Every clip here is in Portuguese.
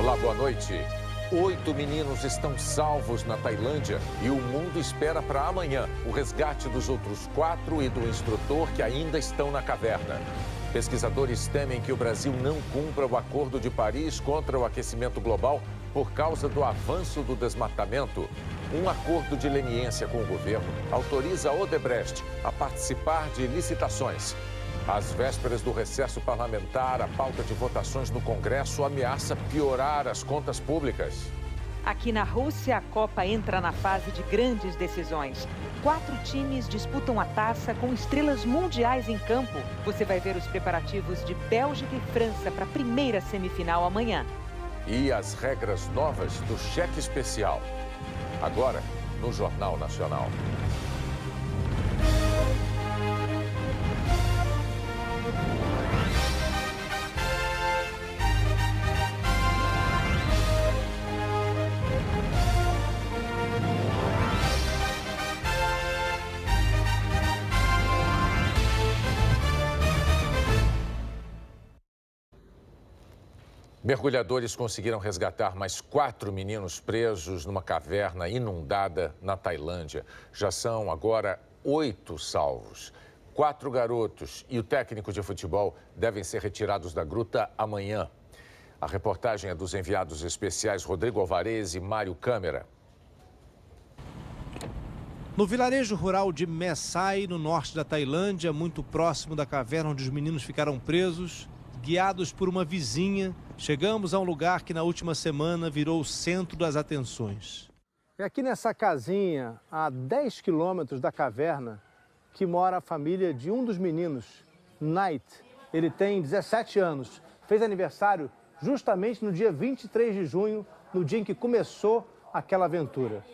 Olá, boa noite. 8 meninos estão salvos na Tailândia e o mundo espera para amanhã o resgate dos outros 4 e do instrutor que ainda estão na caverna. Pesquisadores temem que o Brasil não cumpra o Acordo de Paris contra o aquecimento global por causa do avanço do desmatamento. Um acordo de leniência com o governo autoriza a Odebrecht a participar de licitações. Às vésperas do recesso parlamentar, a pauta de votações no Congresso ameaça piorar as contas públicas. Aqui na Rússia, a Copa entra na fase de grandes decisões. 4 times disputam a taça com estrelas mundiais em campo. Você vai ver os preparativos de Bélgica e França para a primeira semifinal amanhã. E as regras novas do cheque especial. Agora, no Jornal Nacional. Mergulhadores conseguiram resgatar mais 4 meninos presos numa caverna inundada na Tailândia. Já são agora 8 salvos. 4 garotos e o técnico de futebol devem ser retirados da gruta amanhã. A reportagem é dos enviados especiais Rodrigo Alvarez e Mário Câmara. No vilarejo rural de Mae Sai, no norte da Tailândia, muito próximo da caverna onde os meninos ficaram presos, guiados por uma vizinha, chegamos a um lugar que na última semana virou o centro das atenções. É aqui nessa casinha, a 10 quilômetros da caverna, que mora a família de um dos meninos, Knight. Ele tem 17 anos, fez aniversário justamente no dia 23 de junho, no dia em que começou aquela aventura.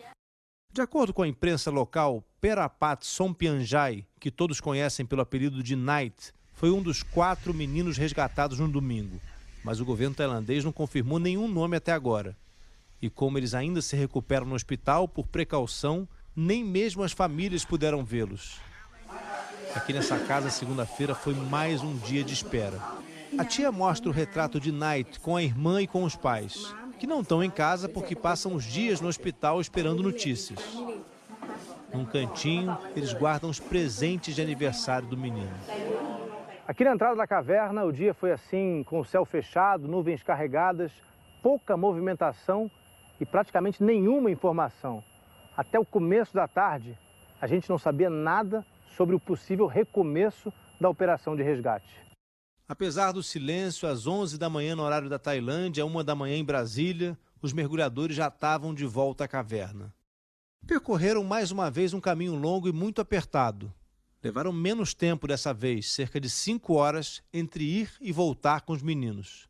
De acordo com a imprensa local, Perapat Sompianjai, que todos conhecem pelo apelido de Knight, foi um dos 4 meninos resgatados no domingo. Mas o governo tailandês não confirmou nenhum nome até agora. E como eles ainda se recuperam no hospital, por precaução, nem mesmo as famílias puderam vê-los. Aqui nessa casa, segunda-feira, foi mais um dia de espera. A tia mostra o retrato de Knight com a irmã e com os pais, que não estão em casa porque passam os dias no hospital esperando notícias. Num cantinho, eles guardam os presentes de aniversário do menino. Aqui na entrada da caverna, o dia foi assim, com o céu fechado, nuvens carregadas, pouca movimentação e praticamente nenhuma informação. Até o começo da tarde, a gente não sabia nada sobre o possível recomeço da operação de resgate. Apesar do silêncio, às 11 da manhã no horário da Tailândia, 1 da manhã em Brasília, os mergulhadores já estavam de volta à caverna. Percorreram mais uma vez um caminho longo e muito apertado. Levaram menos tempo dessa vez, cerca de 5 horas, entre ir e voltar com os meninos.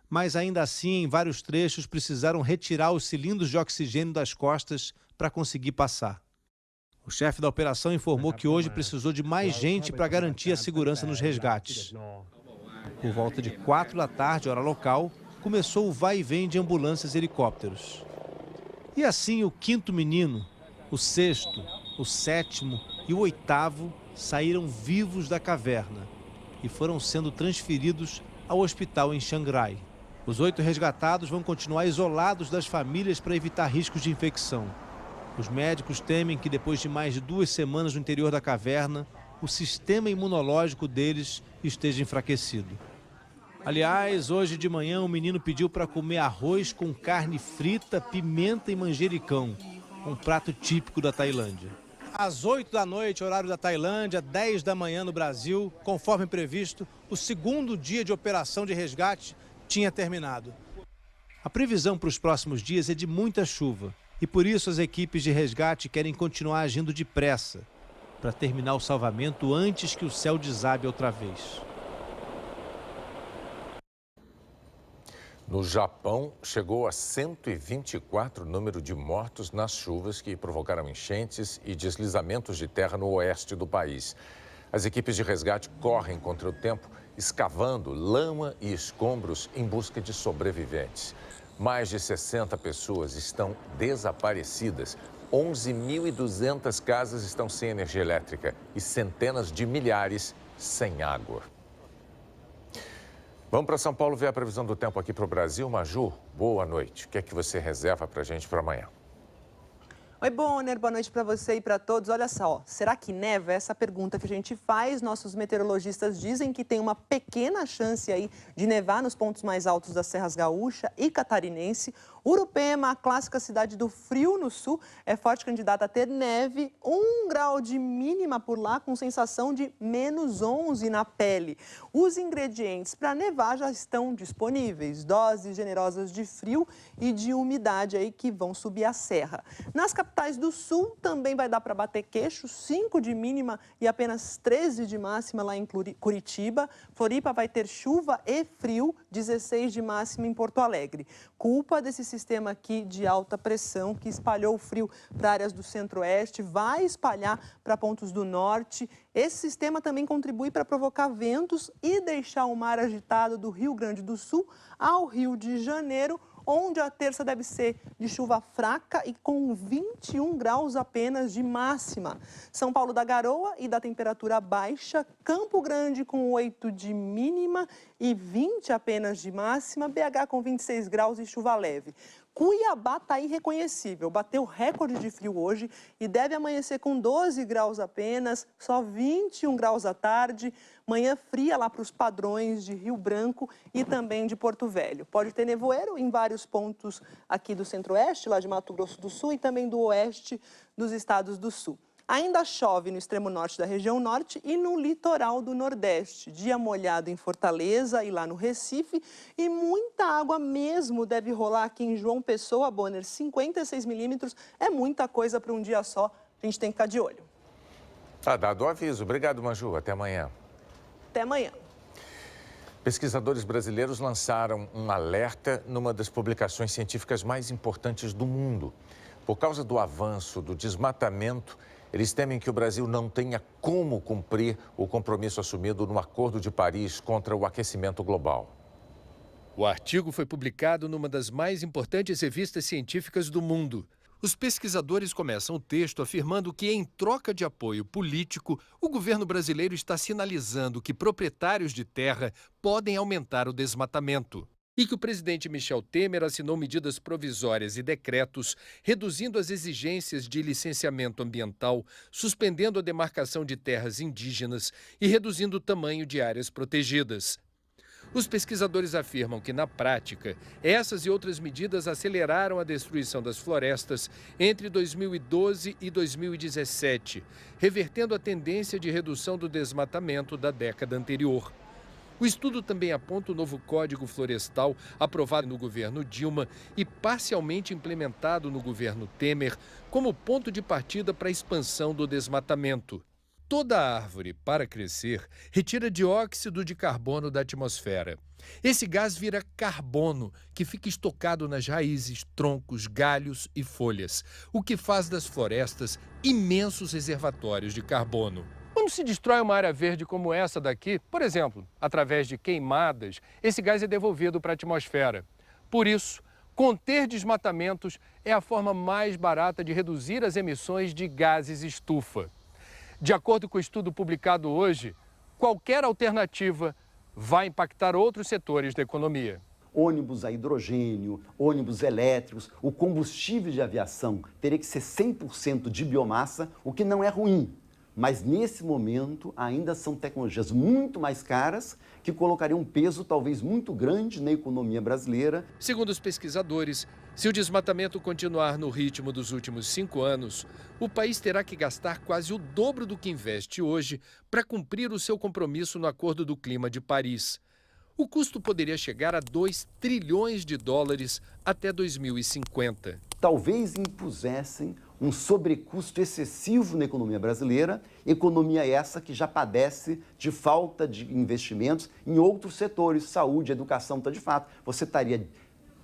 Mas ainda assim, em vários trechos, precisaram retirar os cilindros de oxigênio das costas para conseguir passar. O chefe da operação informou que hoje precisou de mais gente para garantir a segurança nos resgates. Por volta de 4 da tarde, hora local, começou o vai e vem de ambulâncias e helicópteros. E assim o 5º menino, o 6º, o 7º e o 8º saíram vivos da caverna e foram sendo transferidos ao hospital em Chiang Rai. Os 8 resgatados vão continuar isolados das famílias para evitar riscos de infecção. Os médicos temem que depois de mais de 2 semanas no interior da caverna, o sistema imunológico deles esteja enfraquecido. Aliás, hoje de manhã o menino pediu para comer arroz com carne frita, pimenta e manjericão, um prato típico da Tailândia. Às 8 da noite, horário da Tailândia, 10 da manhã no Brasil, conforme previsto, o 2º dia de operação de resgate tinha terminado. A previsão para os próximos dias é de muita chuva e por isso as equipes de resgate querem continuar agindo depressa para terminar o salvamento antes que o céu desabe outra vez. No Japão, chegou a 124 o número de mortos nas chuvas que provocaram enchentes e deslizamentos de terra no oeste do país. As equipes de resgate correm contra o tempo, escavando lama e escombros em busca de sobreviventes. Mais de 60 pessoas estão desaparecidas. 11.200 casas estão sem energia elétrica e centenas de milhares sem água. Vamos para São Paulo ver a previsão do tempo aqui para o Brasil. Maju, boa noite. O que é que você reserva para a gente para amanhã? Oi, Bonner, boa noite para você e para todos. Olha só, será que neva? Essa é a pergunta que a gente faz. Nossos meteorologistas dizem que tem uma pequena chance aí de nevar nos pontos mais altos das Serras Gaúcha e Catarinense. Urupema, a clássica cidade do frio no sul, é forte candidata a ter neve, 1 grau de mínima por lá, com sensação de -11 na pele. Os ingredientes para nevar já estão disponíveis, doses generosas de frio e de umidade aí que vão subir a serra. Nas capitais do sul também vai dar para bater queixo, 5 de mínima e apenas 13 de máxima lá em Curitiba. Floripa vai ter chuva e frio, 16 de máxima em Porto Alegre. Culpa desse sistema aqui de alta pressão que espalhou o frio para áreas do centro-oeste, vai espalhar para pontos do norte. Esse sistema também contribui para provocar ventos e deixar o mar agitado do Rio Grande do Sul ao Rio de Janeiro, onde a terça deve ser de chuva fraca e com 21 graus apenas de máxima. São Paulo da garoa e da temperatura baixa, Campo Grande com 8 de mínima e 20 apenas de máxima, BH com 26 graus e chuva leve. Cuiabá está irreconhecível, bateu recorde de frio hoje e deve amanhecer com 12 graus apenas, só 21 graus à tarde. Manhã fria lá para os padrões de Rio Branco e também de Porto Velho. Pode ter nevoeiro em vários pontos aqui do centro-oeste, lá de Mato Grosso do Sul e também do oeste dos estados do sul. Ainda chove no extremo norte da região norte e no litoral do nordeste. Dia molhado em Fortaleza e lá no Recife. E muita água mesmo deve rolar aqui em João Pessoa, Bonner. 56 milímetros é muita coisa para um dia só. A gente tem que ficar de olho. Tá dado o aviso. Obrigado, Maju. Até amanhã. Até amanhã. Pesquisadores brasileiros lançaram um alerta numa das publicações científicas mais importantes do mundo. Por causa do avanço do desmatamento, eles temem que o Brasil não tenha como cumprir o compromisso assumido no Acordo de Paris contra o aquecimento global. O artigo foi publicado numa das mais importantes revistas científicas do mundo. Os pesquisadores começam o texto afirmando que, em troca de apoio político, o governo brasileiro está sinalizando que proprietários de terra podem aumentar o desmatamento. E que o presidente Michel Temer assinou medidas provisórias e decretos, reduzindo as exigências de licenciamento ambiental, suspendendo a demarcação de terras indígenas e reduzindo o tamanho de áreas protegidas. Os pesquisadores afirmam que, na prática, essas e outras medidas aceleraram a destruição das florestas entre 2012 e 2017, revertendo a tendência de redução do desmatamento da década anterior. O estudo também aponta o novo Código Florestal, aprovado no governo Dilma e parcialmente implementado no governo Temer, como ponto de partida para a expansão do desmatamento. Toda árvore, para crescer, retira dióxido de carbono da atmosfera. Esse gás vira carbono, que fica estocado nas raízes, troncos, galhos e folhas, o que faz das florestas imensos reservatórios de carbono. Quando se destrói uma área verde como essa daqui, por exemplo, através de queimadas, esse gás é devolvido para a atmosfera. Por isso, conter desmatamentos é a forma mais barata de reduzir as emissões de gases estufa. De acordo com o estudo publicado hoje, qualquer alternativa vai impactar outros setores da economia. Ônibus a hidrogênio, ônibus elétricos, o combustível de aviação teria que ser 100% de biomassa, o que não é ruim. Mas, nesse momento, ainda são tecnologias muito mais caras que colocariam um peso talvez muito grande na economia brasileira. Segundo os pesquisadores, se o desmatamento continuar no ritmo dos últimos 5 anos, o país terá que gastar quase o dobro do que investe hoje para cumprir o seu compromisso no Acordo do Clima de Paris. O custo poderia chegar a 2 trilhões de dólares até 2050. Talvez impusessem um sobrecusto excessivo na economia brasileira, economia essa que já padece de falta de investimentos em outros setores, saúde, educação. Então, de fato, você estaria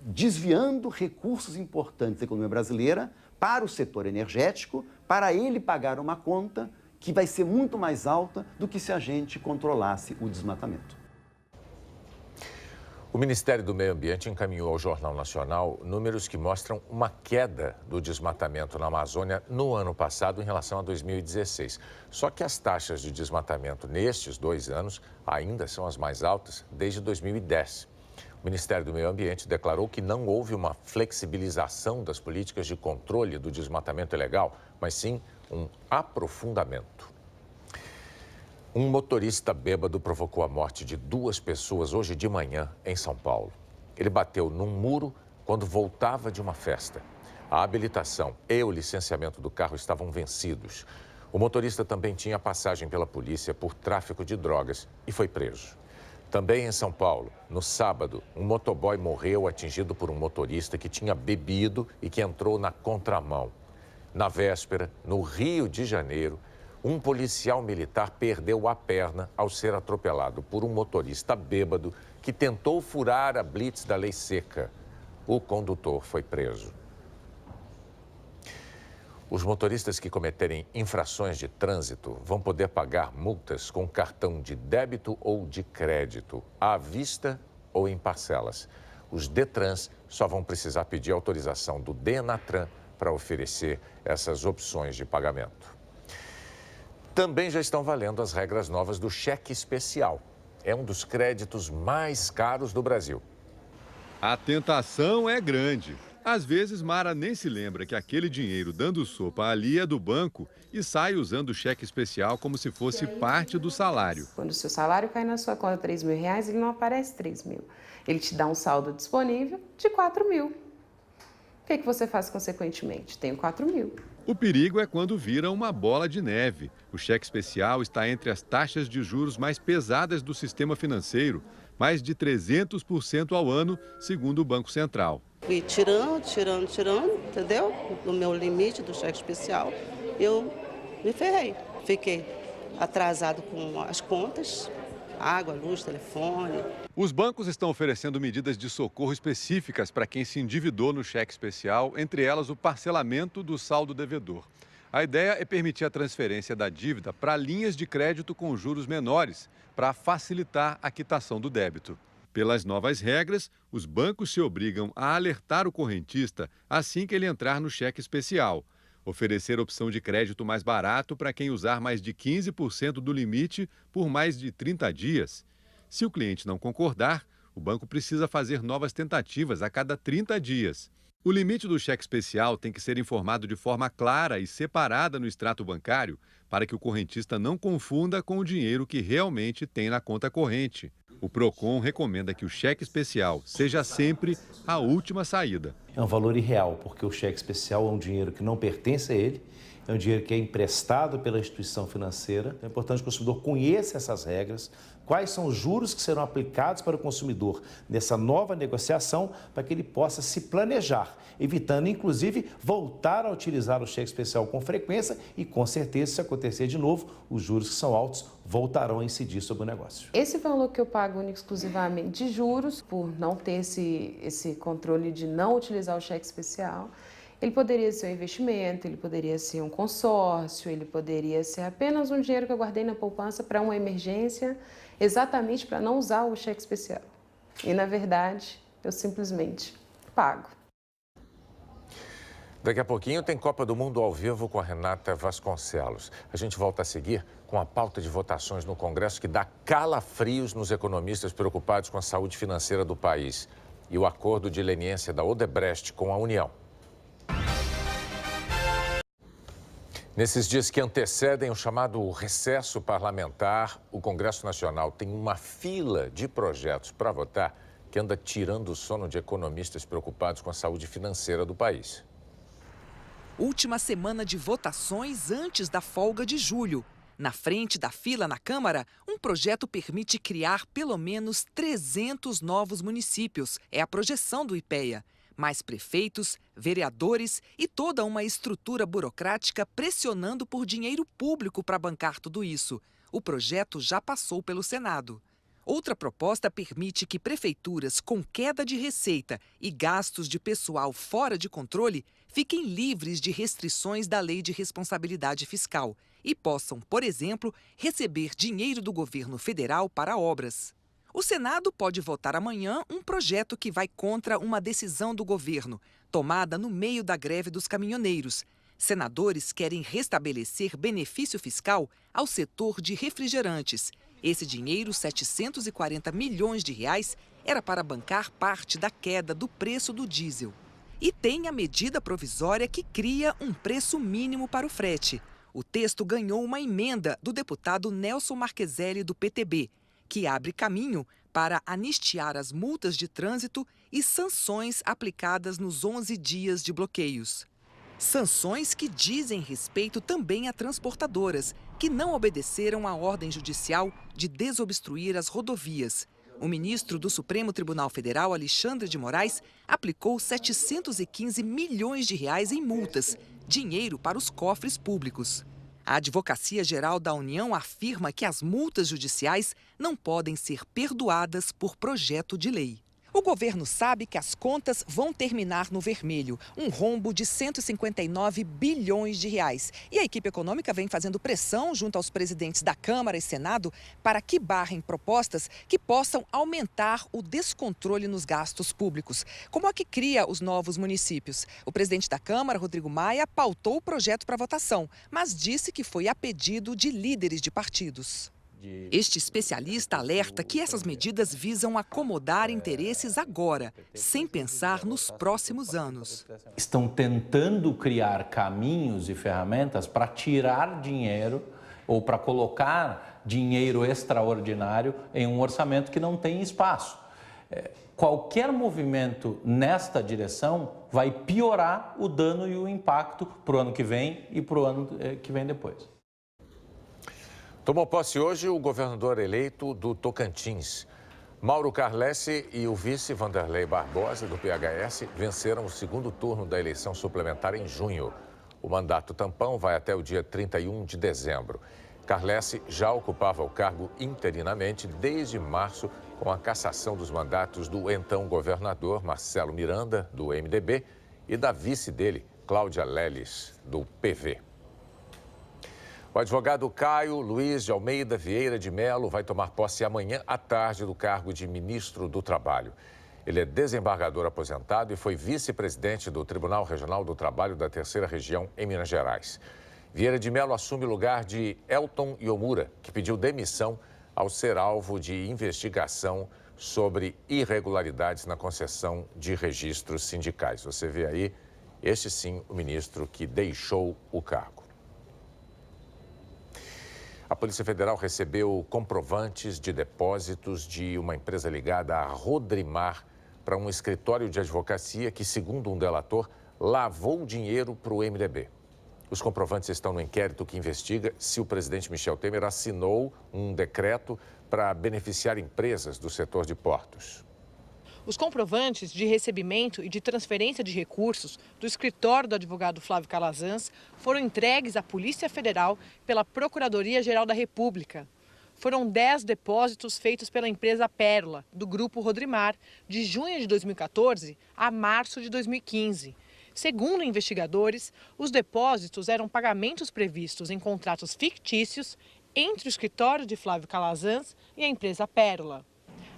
desviando recursos importantes da economia brasileira para o setor energético, para ele pagar uma conta que vai ser muito mais alta do que se a gente controlasse o desmatamento. O Ministério do Meio Ambiente encaminhou ao Jornal Nacional números que mostram uma queda do desmatamento na Amazônia no ano passado em relação a 2016. Só que as taxas de desmatamento nestes 2 anos ainda são as mais altas desde 2010. O Ministério do Meio Ambiente declarou que não houve uma flexibilização das políticas de controle do desmatamento ilegal, mas sim um aprofundamento. Um motorista bêbado provocou a morte de 2 pessoas hoje de manhã em São Paulo. Ele bateu num muro quando voltava de uma festa. A habilitação e o licenciamento do carro estavam vencidos. O motorista também tinha passagem pela polícia por tráfico de drogas e foi preso. Também em São Paulo, no sábado, um motoboy morreu atingido por um motorista que tinha bebido e que entrou na contramão. Na véspera, no Rio de Janeiro, um policial militar perdeu a perna ao ser atropelado por um motorista bêbado que tentou furar a blitz da lei seca. O condutor foi preso. Os motoristas que cometerem infrações de trânsito vão poder pagar multas com cartão de débito ou de crédito, à vista ou em parcelas. Os Detrans só vão precisar pedir autorização do Denatran para oferecer essas opções de pagamento. Também já estão valendo as regras novas do cheque especial. É um dos créditos mais caros do Brasil. A tentação é grande. Às vezes, Mara nem se lembra que aquele dinheiro dando sopa ali é do banco e sai usando o cheque especial como se fosse parte do salário. Quando o seu salário cai na sua conta R$3.000, ele não aparece 3.000. Ele te dá um saldo disponível de 4.000. O que você faz consequentemente? Tenho 4.000. O perigo é quando vira uma bola de neve. O cheque especial está entre as taxas de juros mais pesadas do sistema financeiro, mais de 300% ao ano, segundo o Banco Central. Fui tirando, entendeu? Do meu limite do cheque especial, eu me ferrei. Fiquei atrasado com as contas, água, luz, telefone. Os bancos estão oferecendo medidas de socorro específicas para quem se endividou no cheque especial, entre elas o parcelamento do saldo devedor. A ideia é permitir a transferência da dívida para linhas de crédito com juros menores, para facilitar a quitação do débito. Pelas novas regras, os bancos se obrigam a alertar o correntista assim que ele entrar no cheque especial, oferecer opção de crédito mais barato para quem usar mais de 15% do limite por mais de 30 dias. Se o cliente não concordar, o banco precisa fazer novas tentativas a cada 30 dias. O limite do cheque especial tem que ser informado de forma clara e separada no extrato bancário para que o correntista não confunda com o dinheiro que realmente tem na conta corrente. O PROCON recomenda que o cheque especial seja sempre a última saída. É um valor irreal, porque o cheque especial é um dinheiro que não pertence a ele, é um dinheiro que é emprestado pela instituição financeira. É importante que o consumidor conheça essas regras, quais são os juros que serão aplicados para o consumidor nessa nova negociação, para que ele possa se planejar, evitando, inclusive, voltar a utilizar o cheque especial com frequência e, com certeza, se acontecer de novo, os juros que são altos voltarão a incidir sobre o negócio. Esse valor que eu pago único exclusivamente de juros, por não ter esse controle de não utilizar o cheque especial, ele poderia ser um investimento, ele poderia ser um consórcio, ele poderia ser apenas um dinheiro que eu guardei na poupança para uma emergência, exatamente para não usar o cheque especial. E, na verdade, eu simplesmente pago. Daqui a pouquinho tem Copa do Mundo ao vivo com a Renata Vasconcelos. A gente volta a seguir com a pauta de votações no Congresso que dá calafrios nos economistas preocupados com a saúde financeira do país e o acordo de leniência da Odebrecht com a União. Nesses dias que antecedem o chamado recesso parlamentar, o Congresso Nacional tem uma fila de projetos para votar que anda tirando o sono de economistas preocupados com a saúde financeira do país. Última semana de votações antes da folga de julho. Na frente da fila na Câmara, um projeto permite criar pelo menos 300 novos municípios. É a projeção do IPEA. Mais prefeitos, vereadores e toda uma estrutura burocrática pressionando por dinheiro público para bancar tudo isso. O projeto já passou pelo Senado. Outra proposta permite que prefeituras com queda de receita e gastos de pessoal fora de controle fiquem livres de restrições da Lei de Responsabilidade Fiscal e possam, por exemplo, receber dinheiro do governo federal para obras. O Senado pode votar amanhã um projeto que vai contra uma decisão do governo, tomada no meio da greve dos caminhoneiros. Senadores querem restabelecer benefício fiscal ao setor de refrigerantes. Esse dinheiro, 740 milhões de reais, era para bancar parte da queda do preço do diesel. E tem a medida provisória que cria um preço mínimo para o frete. O texto ganhou uma emenda do deputado Nelson Marqueselli, do PTB, que abre caminho para anistiar as multas de trânsito e sanções aplicadas nos 11 dias de bloqueios. Sanções que dizem respeito também a transportadoras, que não obedeceram à ordem judicial de desobstruir as rodovias. O ministro do Supremo Tribunal Federal, Alexandre de Moraes, aplicou 715 milhões de reais em multas, dinheiro para os cofres públicos. A Advocacia Geral da União afirma que as multas judiciais não podem ser perdoadas por projeto de lei. O governo sabe que as contas vão terminar no vermelho, um rombo de 159 bilhões de reais. E a equipe econômica vem fazendo pressão junto aos presidentes da Câmara e Senado para que barrem propostas que possam aumentar o descontrole nos gastos públicos, como a que cria os novos municípios. O presidente da Câmara, Rodrigo Maia, pautou o projeto para votação, mas disse que foi a pedido de líderes de partidos. Este especialista alerta que essas medidas visam acomodar interesses agora, sem pensar nos próximos anos. Estão tentando criar caminhos e ferramentas para tirar dinheiro ou para colocar dinheiro extraordinário em um orçamento que não tem espaço. Qualquer movimento nesta direção vai piorar o dano e o impacto para o ano que vem e para o ano que vem depois. Tomou posse hoje o governador eleito do Tocantins. Mauro Carlesse e o vice Vanderlei Barbosa, do PHS, venceram o segundo turno da eleição suplementar em junho. O mandato tampão vai até o dia 31 de dezembro. Carlesse já ocupava o cargo interinamente desde março, com a cassação dos mandatos do então governador Marcelo Miranda, do MDB, e da vice dele, Cláudia Leles, do PV. O advogado Caio Luiz de Almeida Vieira de Mello vai tomar posse amanhã à tarde do cargo de ministro do Trabalho. Ele é desembargador aposentado e foi vice-presidente do Tribunal Regional do Trabalho da Terceira Região, em Minas Gerais. Vieira de Mello assume o lugar de Elton Iomura, que pediu demissão ao ser alvo de investigação sobre irregularidades na concessão de registros sindicais. Você vê aí, este sim, o ministro que deixou o cargo. A Polícia Federal recebeu comprovantes de depósitos de uma empresa ligada à Rodrimar para um escritório de advocacia que, segundo um delator, lavou dinheiro para o MDB. Os comprovantes estão no inquérito que investiga se o presidente Michel Temer assinou um decreto para beneficiar empresas do setor de portos. Os comprovantes de recebimento e de transferência de recursos do escritório do advogado Flávio Calazans foram entregues à Polícia Federal pela Procuradoria-Geral da República. Foram 10 depósitos feitos pela empresa Pérola, do Grupo Rodrimar, de junho de 2014 a março de 2015. Segundo investigadores, os depósitos eram pagamentos previstos em contratos fictícios entre o escritório de Flávio Calazans e a empresa Pérola.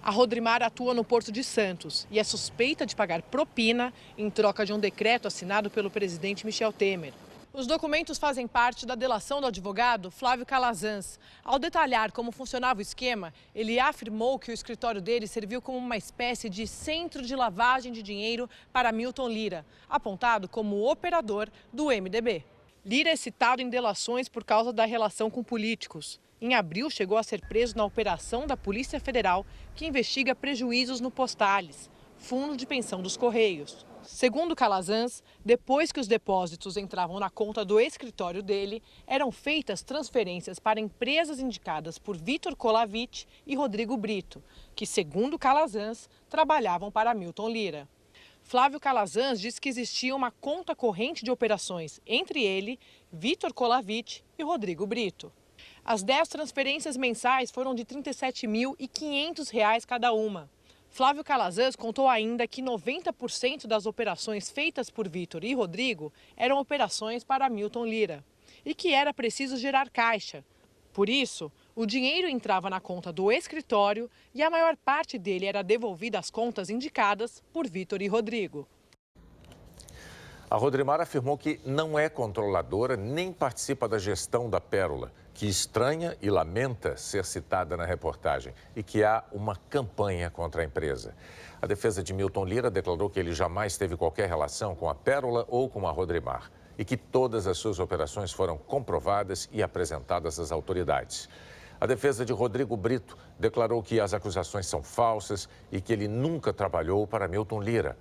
A Rodrimar atua no Porto de Santos e é suspeita de pagar propina em troca de um decreto assinado pelo presidente Michel Temer. Os documentos fazem parte da delação do advogado Flávio Calazans. Ao detalhar como funcionava o esquema, ele afirmou que o escritório dele serviu como uma espécie de centro de lavagem de dinheiro para Milton Lira, apontado como operador do MDB. Lira é citado em delações por causa da relação com políticos. Em abril, chegou a ser preso na operação da Polícia Federal, que investiga prejuízos no Postales, fundo de pensão dos Correios. Segundo Calazans, depois que os depósitos entravam na conta do escritório dele, eram feitas transferências para empresas indicadas por Vitor Colavich e Rodrigo Brito, que, segundo Calazans, trabalhavam para Milton Lira. Flávio Calazans diz que existia uma conta corrente de operações entre ele, Vitor Colavich e Rodrigo Brito. As 10 transferências mensais foram de R$ 37.500 cada uma. Flávio Calazans contou ainda que 90% das operações feitas por Vitor e Rodrigo eram operações para Milton Lira e que era preciso gerar caixa. Por isso, O dinheiro entrava na conta do escritório e a maior parte dele era devolvida às contas indicadas por Vitor e Rodrigo. A Rodrimar afirmou que não é controladora nem participa da gestão da Pérola, que estranha e lamenta ser citada na reportagem e que há uma campanha contra a empresa. A defesa de Milton Lira declarou que ele jamais teve qualquer relação com a Pérola ou com a Rodrimar e que todas as suas operações foram comprovadas e apresentadas às autoridades. A defesa de Rodrigo Brito declarou que as acusações são falsas e que ele nunca trabalhou para Milton Lira.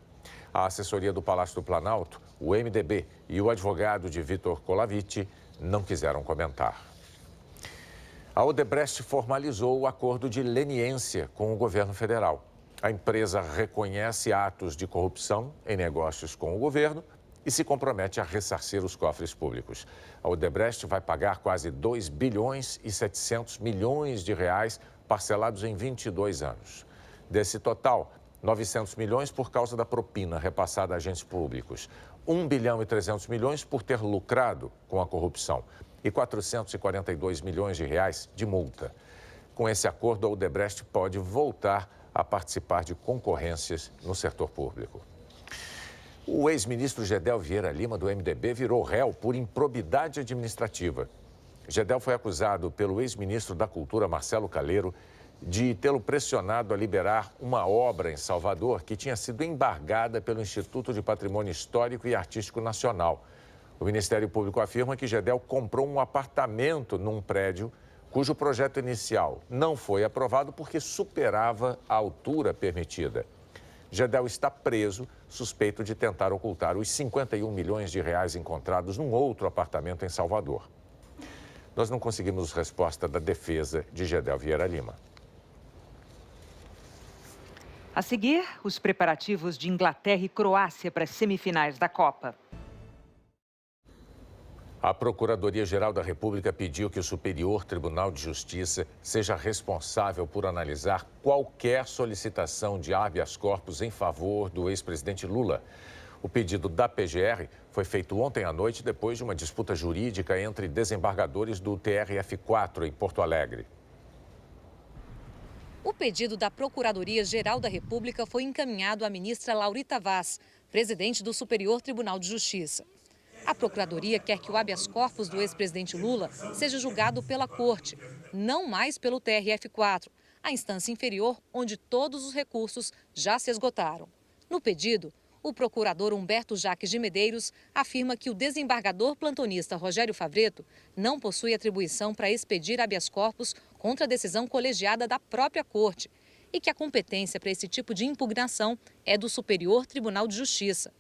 A assessoria do Palácio do Planalto, o MDB e o advogado de Vitor Colaviti não quiseram comentar. A Odebrecht formalizou o acordo de leniência com o governo federal. A empresa reconhece atos de corrupção em negócios com o governo e se compromete a ressarcir os cofres públicos. A Odebrecht vai pagar quase 2 bilhões e 700 milhões de reais parcelados em 22 anos. Desse total, 900 milhões por causa da propina repassada a agentes públicos, 1 bilhão e 300 milhões por ter lucrado com a corrupção e 442 milhões de reais de multa. Com esse acordo, a Odebrecht pode voltar a participar de concorrências no setor público. O ex-ministro Gedel Vieira Lima, do MDB, virou réu por improbidade administrativa. Gedel foi acusado pelo ex-ministro da Cultura, Marcelo Calheiro, de tê-lo pressionado a liberar uma obra em Salvador que tinha sido embargada pelo Instituto de Patrimônio Histórico e Artístico Nacional. O Ministério Público afirma que Gedel comprou um apartamento num prédio cujo projeto inicial não foi aprovado porque superava a altura permitida. Gedel está preso, suspeito de tentar ocultar os 51 milhões de reais encontrados num outro apartamento em Salvador. Nós não conseguimos resposta da defesa de Gedel Vieira Lima. A seguir, os preparativos de Inglaterra e Croácia para as semifinais da Copa. A Procuradoria-Geral da República pediu que o Superior Tribunal de Justiça seja responsável por analisar qualquer solicitação de habeas corpus em favor do ex-presidente Lula. O pedido da PGR foi feito ontem à noite depois de uma disputa jurídica entre desembargadores do TRF4 em Porto Alegre. O pedido da Procuradoria-Geral da República foi encaminhado à ministra Laurita Vaz, presidente do Superior Tribunal de Justiça. A Procuradoria quer que o habeas corpus do ex-presidente Lula seja julgado pela Corte, não mais pelo TRF4, a instância inferior onde todos os recursos já se esgotaram. No pedido, o procurador Humberto Jaques de Medeiros afirma que o desembargador plantonista Rogério Favretto não possui atribuição para expedir habeas corpus contra a decisão colegiada da própria Corte e que a competência para esse tipo de impugnação é do Superior Tribunal de Justiça.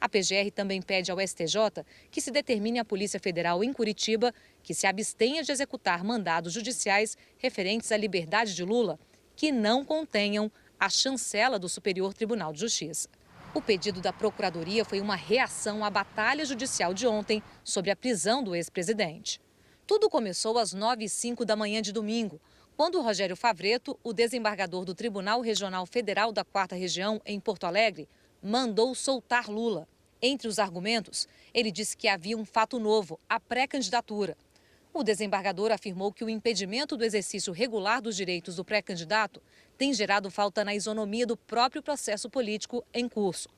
A PGR também pede ao STJ que se determine à Polícia Federal em Curitiba que se abstenha de executar mandados judiciais referentes à liberdade de Lula que não contenham a chancela do Superior Tribunal de Justiça. O pedido da Procuradoria foi uma reação à batalha judicial de ontem sobre a prisão do ex-presidente. Tudo começou às 9h05 da manhã de domingo, quando Rogério Favretto, o desembargador do Tribunal Regional Federal da 4ª Região, em Porto Alegre, mandou soltar Lula. Entre os argumentos, ele disse que havia um fato novo, a pré-candidatura. O desembargador afirmou que o impedimento do exercício regular dos direitos do pré-candidato tem gerado falta na isonomia do próprio processo político em curso.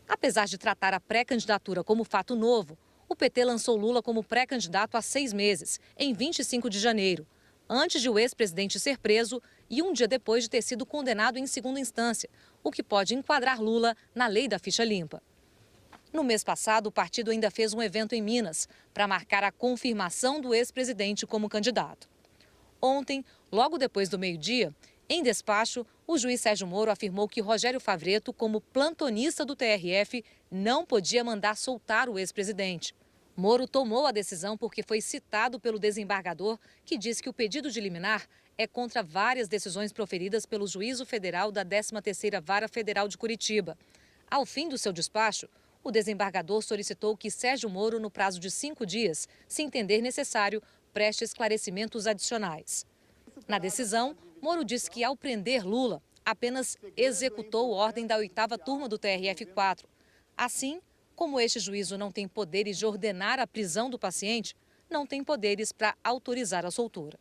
Apesar de tratar a pré-candidatura como fato novo, o PT lançou Lula como pré-candidato há 6 meses, em 25 de janeiro, antes de o ex-presidente ser preso e um dia depois de ter sido condenado em segunda instância, o que pode enquadrar Lula na lei da ficha limpa. No mês passado, o partido ainda fez um evento em Minas para marcar a confirmação do ex-presidente como candidato. Ontem, logo depois do meio-dia, em despacho, o juiz Sérgio Moro afirmou que Rogério Favretto, como plantonista do TRF, não podia mandar soltar o ex-presidente. Moro tomou a decisão porque foi citado pelo desembargador, que disse que o pedido de liminar é contra várias decisões proferidas pelo Juízo Federal da 13ª Vara Federal de Curitiba. Ao fim do seu despacho, o desembargador solicitou que Sérgio Moro, no prazo de 5 dias, se entender necessário, preste esclarecimentos adicionais. Na decisão, Moro disse que, ao prender Lula, apenas executou ordem da 8ª turma do TRF4. Assim, como este juízo não tem poderes de ordenar a prisão do paciente, não tem poderes para autorizar a soltura.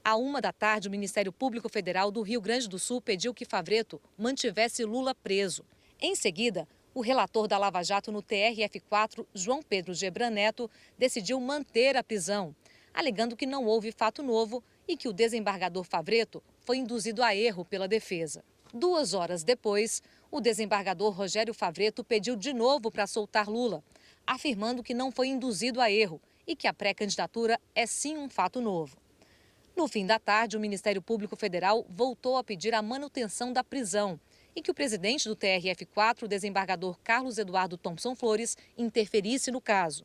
À 13h, o Ministério Público Federal do Rio Grande do Sul pediu que Favreto mantivesse Lula preso. Em seguida, o relator da Lava Jato no TRF4, João Pedro Gebran Neto, decidiu manter a prisão, alegando que não houve fato novo e que o desembargador Favreto foi induzido a erro pela defesa. 2 horas depois, o desembargador Rogério Favreto pediu de novo para soltar Lula, afirmando que não foi induzido a erro e que a pré-candidatura é sim um fato novo. No fim da tarde, o Ministério Público Federal voltou a pedir a manutenção da prisão e que o presidente do TRF4, o desembargador Carlos Eduardo Thompson Flores, interferisse no caso.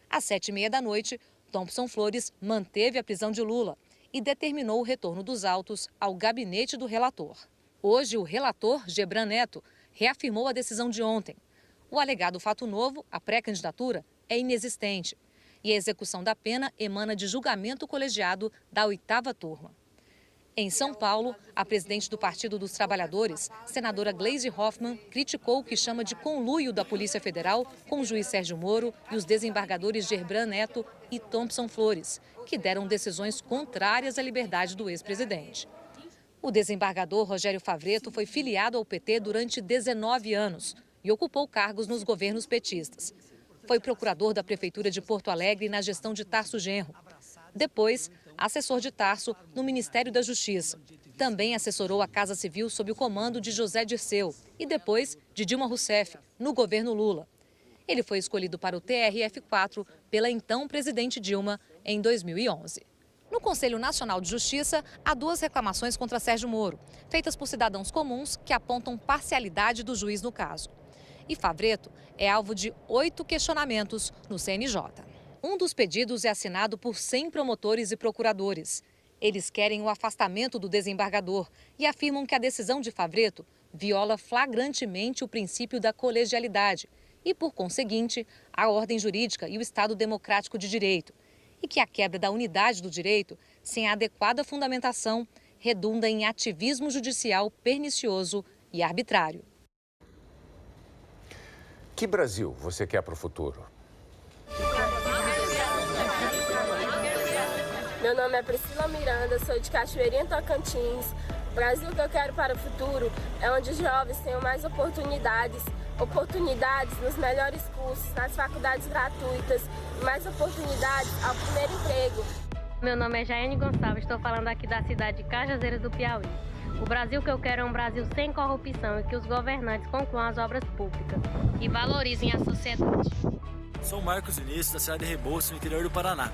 Às 19h30, Thompson Flores manteve a prisão de Lula e determinou o retorno dos autos ao gabinete do relator. Hoje, o relator, Gebran Neto, reafirmou a decisão de ontem. O alegado fato novo, a pré-candidatura, é inexistente e a execução da pena emana de julgamento colegiado da 8ª turma. Em São Paulo, a presidente do Partido dos Trabalhadores, senadora Gleisi Hoffmann, criticou o que chama de conluio da Polícia Federal com o juiz Sérgio Moro e os desembargadores Gebran Neto e Thompson Flores, que deram decisões contrárias à liberdade do ex-presidente. O desembargador Rogério Favreto foi filiado ao PT durante 19 anos e ocupou cargos nos governos petistas. Foi procurador da Prefeitura de Porto Alegre na gestão de Tarso Genro. Depois, assessor de Tarso no Ministério da Justiça. Também assessorou a Casa Civil sob o comando de José Dirceu e depois de Dilma Rousseff, no governo Lula. Ele foi escolhido para o TRF4 pela então presidente Dilma em 2011. No Conselho Nacional de Justiça, há 2 reclamações contra Sérgio Moro, feitas por cidadãos comuns que apontam parcialidade do juiz no caso. E Favreto é alvo de 8 questionamentos no CNJ. Um dos pedidos é assinado por 100 promotores e procuradores. Eles querem o afastamento do desembargador e afirmam que a decisão de Favreto viola flagrantemente o princípio da colegialidade e, por conseguinte, a ordem jurídica e o Estado democrático de direito. E que a quebra da unidade do direito, sem a adequada fundamentação, redunda em ativismo judicial pernicioso e arbitrário. Que Brasil você quer para o futuro? Meu nome é Priscila Miranda, sou de Cachoeirinha, Tocantins. O Brasil que eu quero para o futuro é onde os jovens tenham mais oportunidades nos melhores cursos, nas faculdades gratuitas, mais oportunidades ao primeiro emprego. Meu nome é Jaiane Gonçalves, estou falando aqui da cidade de Cajazeiras do Piauí. O Brasil que eu quero é um Brasil sem corrupção e que os governantes concluam as obras públicas e valorizem a sociedade. Sou Marcos Vinícius, da cidade de Rebouças, no interior do Paraná.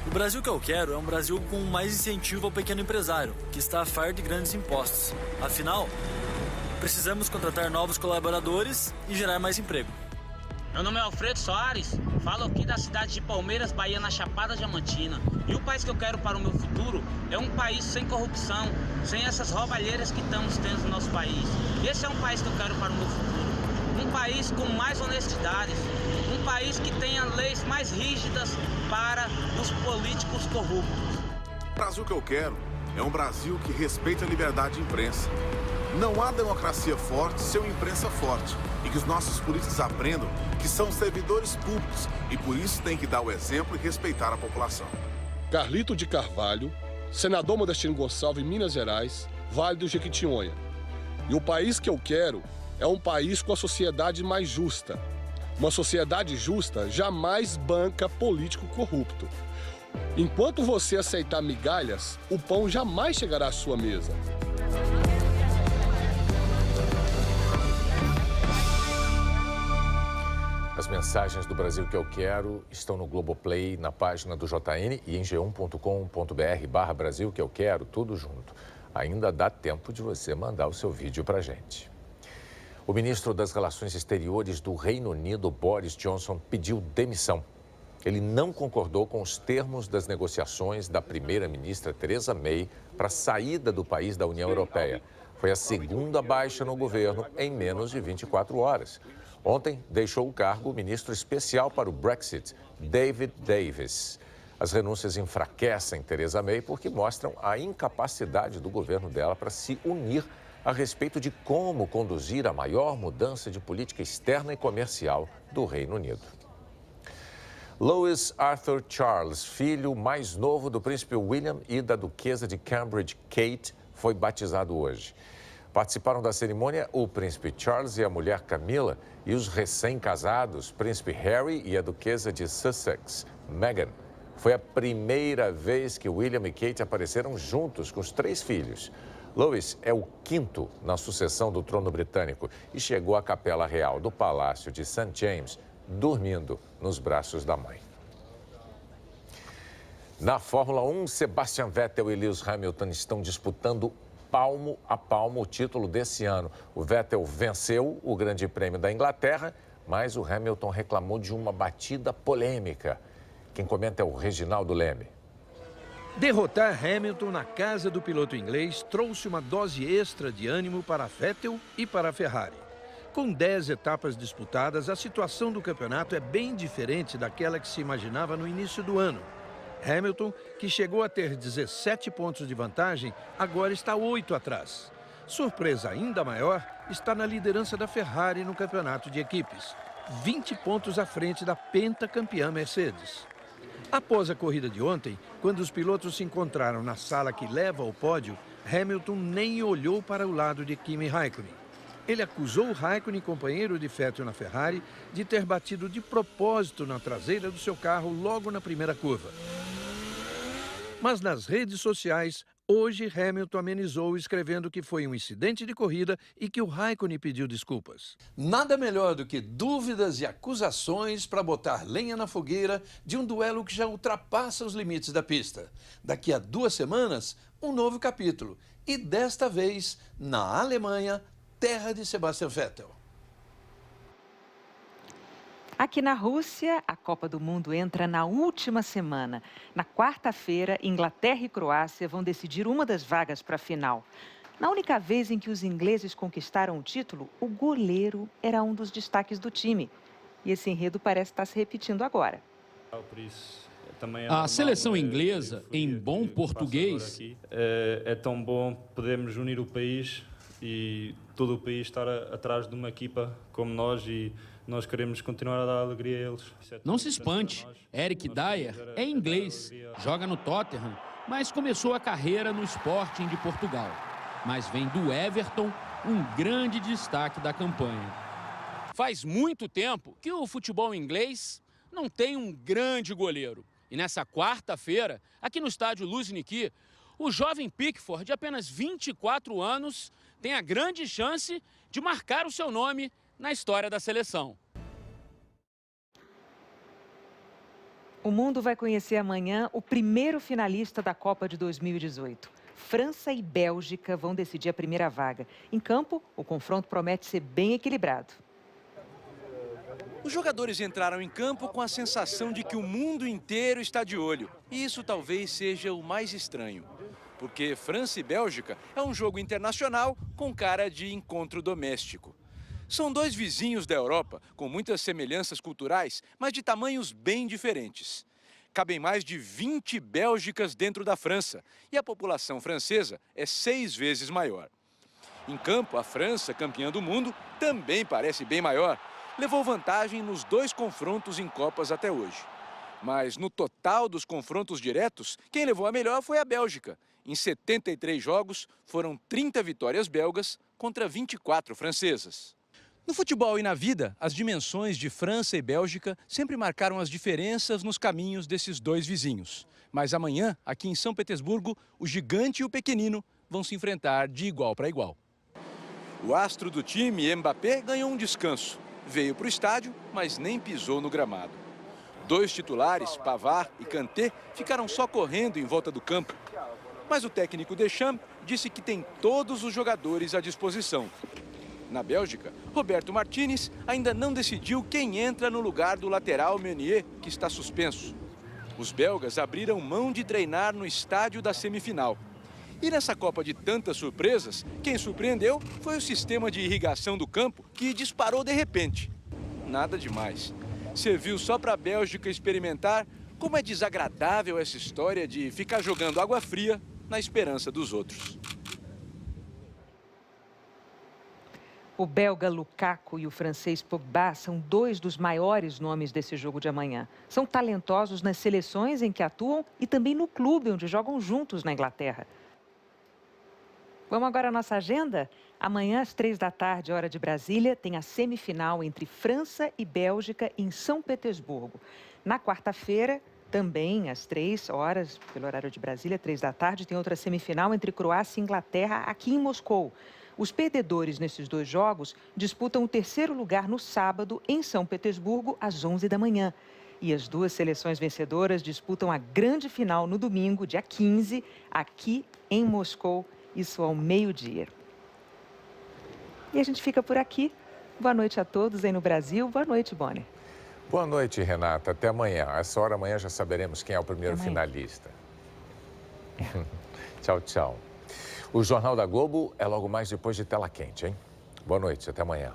O Brasil que eu quero é um Brasil com mais incentivo ao pequeno empresário, que está a fardo de grandes impostos. Afinal, precisamos contratar novos colaboradores e gerar mais emprego. Meu nome é Alfredo Soares, falo aqui da cidade de Palmeiras, Bahia, na Chapada Diamantina. E o país que eu quero para o meu futuro é um país sem corrupção, sem essas roubalheiras que estamos tendo no nosso país. Esse é um país que eu quero para o meu futuro. Um país com mais honestidade, um país que tenha leis mais rígidas para os políticos corruptos. O Brasil que eu quero é um Brasil que respeite a liberdade de imprensa. Não há democracia forte sem uma imprensa forte. E que os nossos políticos aprendam que são servidores públicos e por isso tem que dar o exemplo e respeitar a população. Carlito de Carvalho, senador Modestino Gonçalves, em Minas Gerais, Vale do Jequitinhonha. E o país que eu quero é um país com a sociedade mais justa. Uma sociedade justa jamais banca político corrupto. Enquanto você aceitar migalhas, o pão jamais chegará à sua mesa. As mensagens do Brasil que eu quero estão no Globoplay, na página do JN e em g1.com.br/Brasil que eu quero, tudo junto. Ainda dá tempo de você mandar o seu vídeo pra gente. O ministro das Relações Exteriores do Reino Unido, Boris Johnson, pediu demissão. Ele não concordou com os termos das negociações da primeira-ministra Theresa May para a saída do país da União Europeia. Foi a segunda baixa no governo em menos de 24 horas. Ontem, deixou o cargo o ministro especial para o Brexit, David Davis. As renúncias enfraquecem Theresa May porque mostram a incapacidade do governo dela para se unir a respeito de como conduzir a maior mudança de política externa e comercial do Reino Unido. Louis Arthur Charles, filho mais novo do príncipe William e da duquesa de Cambridge, Kate, foi batizado hoje. Participaram da cerimônia o príncipe Charles e a mulher Camila e os recém-casados príncipe Harry e a duquesa de Sussex, Meghan. Foi a primeira vez que William e Kate apareceram juntos com os 3 filhos. Louis é o 5º na sucessão do trono britânico e chegou à Capela Real do Palácio de St. James, dormindo nos braços da mãe. Na Fórmula 1, Sebastian Vettel e Lewis Hamilton estão disputando palmo a palmo o título desse ano. O Vettel venceu o Grande Prêmio da Inglaterra, mas o Hamilton reclamou de uma batida polêmica. Quem comenta é o Reginaldo Leme. Derrotar Hamilton na casa do piloto inglês trouxe uma dose extra de ânimo para Vettel e para a Ferrari. Com 10 etapas disputadas, a situação do campeonato é bem diferente daquela que se imaginava no início do ano. Hamilton, que chegou a ter 17 pontos de vantagem, agora está 8 atrás. Surpresa ainda maior está na liderança da Ferrari no campeonato de equipes, 20 pontos à frente da pentacampeã Mercedes. Após a corrida de ontem, quando os pilotos se encontraram na sala que leva ao pódio, Hamilton nem olhou para o lado de Kimi Raikkonen. Ele acusou o Raikkonen, companheiro de Vettel na Ferrari, de ter batido de propósito na traseira do seu carro logo na primeira curva. Mas nas redes sociais, hoje Hamilton amenizou escrevendo que foi um incidente de corrida e que o Raikkonen pediu desculpas. Nada melhor do que dúvidas e acusações para botar lenha na fogueira de um duelo que já ultrapassa os limites da pista. Daqui a 2 semanas, um novo capítulo. E desta vez, na Alemanha, terra de Sebastian Vettel. Aqui na Rússia, a Copa do Mundo entra na última semana. Na quarta-feira, Inglaterra e Croácia vão decidir uma das vagas para a final. Na única vez em que os ingleses conquistaram o título, o goleiro era um dos destaques do time. E esse enredo parece estar se repetindo agora. A seleção inglesa, em bom português, é tão bom podermos unir o país e todo o país estar atrás de uma equipa como nós e nós queremos continuar a dar alegria a eles. Não se espante, Eric Dyer é inglês, joga no Tottenham, mas começou a carreira no Sporting de Portugal. Mas vem do Everton, um grande destaque da campanha. Faz muito tempo que o futebol inglês não tem um grande goleiro. E nessa quarta-feira, aqui no estádio Luzhniki, o jovem Pickford, de apenas 24 anos, tem a grande chance de marcar o seu nome na história da seleção. O mundo vai conhecer amanhã o primeiro finalista da Copa de 2018. França e Bélgica vão decidir a primeira vaga. Em campo, o confronto promete ser bem equilibrado. Os jogadores entraram em campo com a sensação de que o mundo inteiro está de olho. E isso talvez seja o mais estranho. Porque França e Bélgica é um jogo internacional com cara de encontro doméstico. São 2 vizinhos da Europa, com muitas semelhanças culturais, mas de tamanhos bem diferentes. Cabem mais de 20 Bélgicas dentro da França, e a população francesa é 6 vezes maior. Em campo, a França, campeã do mundo, também parece bem maior. Levou vantagem nos 2 confrontos em Copas até hoje. Mas no total dos confrontos diretos, quem levou a melhor foi a Bélgica. Em 73 jogos, foram 30 vitórias belgas contra 24 francesas. No futebol e na vida, as dimensões de França e Bélgica sempre marcaram as diferenças nos caminhos desses 2 vizinhos. Mas amanhã, aqui em São Petersburgo, o gigante e o pequenino vão se enfrentar de igual para igual. O astro do time, Mbappé, ganhou um descanso. Veio para o estádio, mas nem pisou no gramado. 2 titulares, Pavard e Kanté, ficaram só correndo em volta do campo. Mas o técnico Deschamps disse que tem todos os jogadores à disposição. Na Bélgica, Roberto Martínez ainda não decidiu quem entra no lugar do lateral Meunier, que está suspenso. Os belgas abriram mão de treinar no estádio da semifinal. E nessa Copa de tantas surpresas, quem surpreendeu foi o sistema de irrigação do campo, que disparou de repente. Nada demais. Serviu só para a Bélgica experimentar como é desagradável essa história de ficar jogando água fria na esperança dos outros. O belga Lukaku e o francês Pogba são dois dos maiores nomes desse jogo de amanhã. São talentosos nas seleções em que atuam e também no clube onde jogam juntos na Inglaterra. Vamos agora à nossa agenda? Amanhã, às 15h, hora de Brasília, tem a semifinal entre França e Bélgica em São Petersburgo. Na quarta-feira, também às 15h, pelo horário de Brasília, 15h, tem outra semifinal entre Croácia e Inglaterra aqui em Moscou. Os perdedores nesses dois jogos disputam o terceiro lugar no sábado em São Petersburgo, às 11h. E as duas seleções vencedoras disputam a grande final no domingo, dia 15, aqui em Moscou, isso ao meio-dia. E a gente fica por aqui. Boa noite a todos aí no Brasil. Boa noite, Bonner. Boa noite, Renata. Até amanhã. A essa hora amanhã já saberemos quem é o primeiro finalista. Tchau, tchau. O Jornal da Globo é logo mais depois de Tela Quente, hein? Boa noite, até amanhã.